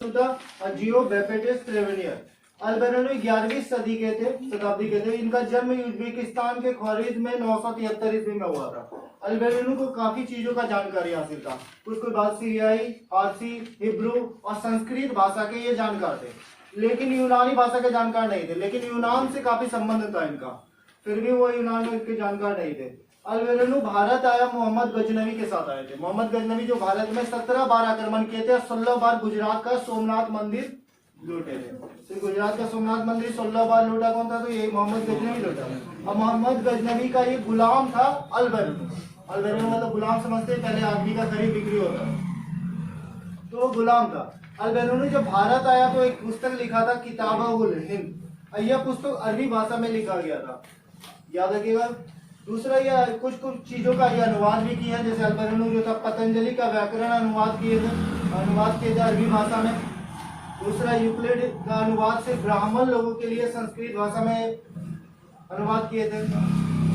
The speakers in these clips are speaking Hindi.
जियो बेपेटिस ट्रेवेनियर अल्बेनियो 11वीं शताब्दी के थे। इनका जन्म उज्बेकिस्तान के ख्वारिज में 973 ईस्वी में हुआ था। अल्बेनियो को काफी चीजों का जानकारी हासिल था। कुछ बात सीरियाई, फारसी, हिब्रू और संस्कृत भाषा के ये जानकार थे, लेकिन यूनानी भाषा के जानकार नहीं थे। लेकिन यूनान से काफी संबंध था इनका, फिर भी वो यूनान में इसके जानकार नहीं थे। अल्बेनियो भारत आया मोहम्मद गजनवी के साथ आए थे। मोहम्मद गजनवी जो भारत में 17 बार आक्रमण किए थे और 16 बार गुजरात का सोमनाथ मंदिर लूटे थे। तो गुजरात का सोमनाथ मंदिर 16 बार लूटा कौन था? तो यही मोहम्मद गजनवी लूटा। और मोहम्मद गजनवी का ये गुलाम था अल्बेनियो। अल्बेनियो मतलब गुलाम समझते, पहले आदमी का खरीद बिक्री होता, तो वो गुलाम था। अल्बेनियो जब भारत आया तो एक पुस्तक लिखा था किताब-उल हिंद। यह पुस्तक अरबी भाषा में लिखा गया था, याद रखिएगा। दूसरा यह कुछ चीजों का यह अनुवाद भी किया है, जैसे अल्बेनियो जो था पतंजलि का व्याकरण अनुवाद किए थे अरबी भाषा में। दूसरा यूक्लिड का अनुवाद से ब्राह्मण लोगों के लिए संस्कृत भाषा में अनुवाद किए थे।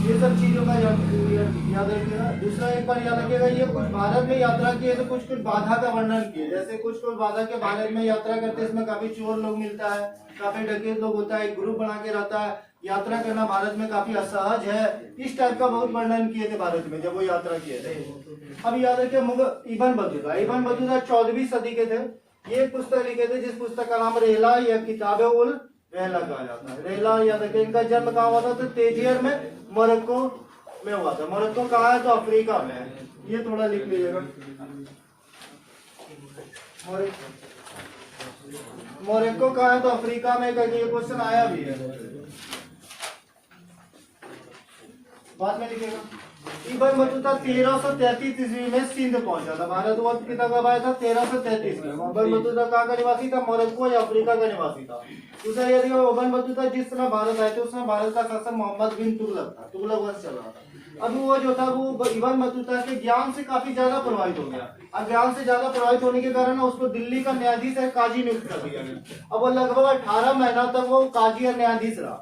ये सब चीजों का याद रखिएगा। दूसरा एक बार याद रखिएगा, ये कुछ भारत में यात्रा किए तो कुछ बाधा का वर्णन किए। जैसे कुछ बाधा के भारत में यात्रा करते हैं, इसमें काफी चोर लोग मिलता है, काफी डकैत लोग होता है, एक ग्रुप बना के रहता है, यात्रा करना भारत में काफी असहज है। इस टाइप का बहुत वर्णन किए थे भारत में जब वो यात्रा किए थे। अब याद रखिए इब्न बतूता 14वीं सदी के थे। ये पुस्तक लिखे थे, जिस पुस्तक का नाम रेहला या किताब-उल रेहला कहा जाता है। रेहला याद रखिए। इनका जन्म कहाँ हुआ था? तो तेजियर में, मोरक्को में हुआ था। मोरक्को कहाँ है? तो अफ्रीका में है। ये थोड़ा लिख लीजिएगा। मोरक्को कहाँ है? तो अफ्रीका में। करके ये क्वेश्चन आया भी है, बाद में लिखेगा। इब्न बतूता 1333 ईस्वी में सिंध पहुंचा था। भारत वो कितना कब आया था? 1333 में। इब्न बतूता कहाँ का निवासी था? मोरक्को या अफ्रीका का निवासी था। दूसरा यदि इब्न बतूता जिस समय भारत आए थे उस समय भारत का शासक मोहम्मद बिन तुगलक था, तुगलक वंश चल रहा था। अब वो जो था वो इब्न बतूता के ज्ञान से काफी ज्यादा प्रभावित हो गया। अब ज्ञान से ज्यादा प्रभावित होने के कारण उसको दिल्ली का न्यायाधीश है काजी नियुक्त कर दिया गया। अब वो लगभग 18 महीना तक वो काजी और न्यायाधीश रहा।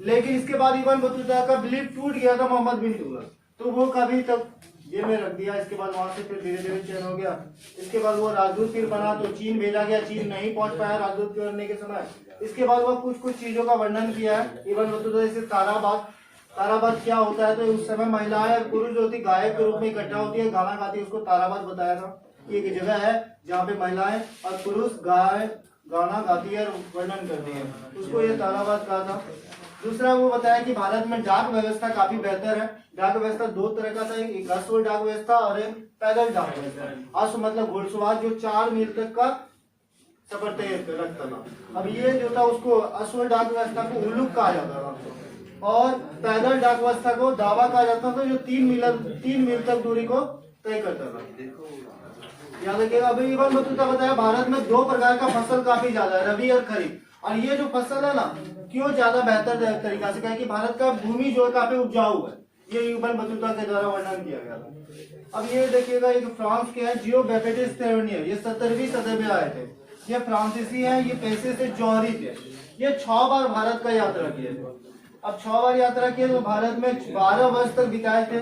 लेकिन इसके बाद इब्न बतूता का बिलीफ टूट गया था मोहम्मद बिन तुगलक, तो वो कभी तक ये में रख दिया। इसके बाद वहां से फिर धीरे धीरे चेंज हो गया। इसके बाद वो राजदूत फिर बना तो चीन भेजा गया, चीन नहीं पहुंच पाया राजदूत करने के समय। इसके बाद वो कुछ चीजों का वर्णन किया है इब्न बतूता, जैसे ताराबाद क्या होता है? तो उस समय महिलाएं और पुरुष जो थी गायक के रूप में इकट्ठा होती है, गाना गाती है, उसको ताराबाद बताया था। एक जगह है जहाँ पे महिलाएं और पुरुष गाना गाती है और वर्णन करती है, उसको ये ताराबाद कहा था। दूसरा वो बताया कि भारत में डाक व्यवस्था काफी बेहतर है। डाक व्यवस्था दो तरह का था, एक अश्व डाक व्यवस्था और एक पैदल डाक व्यवस्था। अश्व मतलब घुड़सवार जो 4 मील तक का सफर तय रखता था। अब ये जो था उसको अश्व डाक व्यवस्था को उल्लुक कहा जाता था, और पैदल डाक व्यवस्था को दावा कहा जाता था, जो 3 मील तक दूरी को तय करता था। याद रखिएगा। अभी इब्न बतूता बताया भारत में 2 प्रकार का फसल काफी ज्यादा है, रबी और खरीफ। और ये जो फसल है ना, क्यों ज्यादा बेहतर तरीका से कहें कि भारत का भूमि जो है काफी उपजाऊ है, ये इब्न बतूता के द्वारा वर्णन किया गया था। अब ये देखिएगा, एक फ्रांस के हैं जियो बेपेटिस ट्रेवेनियर, ये 17वीं सदी में आए थे। ये फ्रांसीसी हैं, ये पैसे से जौहरी थे। ये 6 बार भारत का यात्रा किए थे। अब 6 बार यात्रा किए तो भारत में 12 वर्ष तक बिताए थे।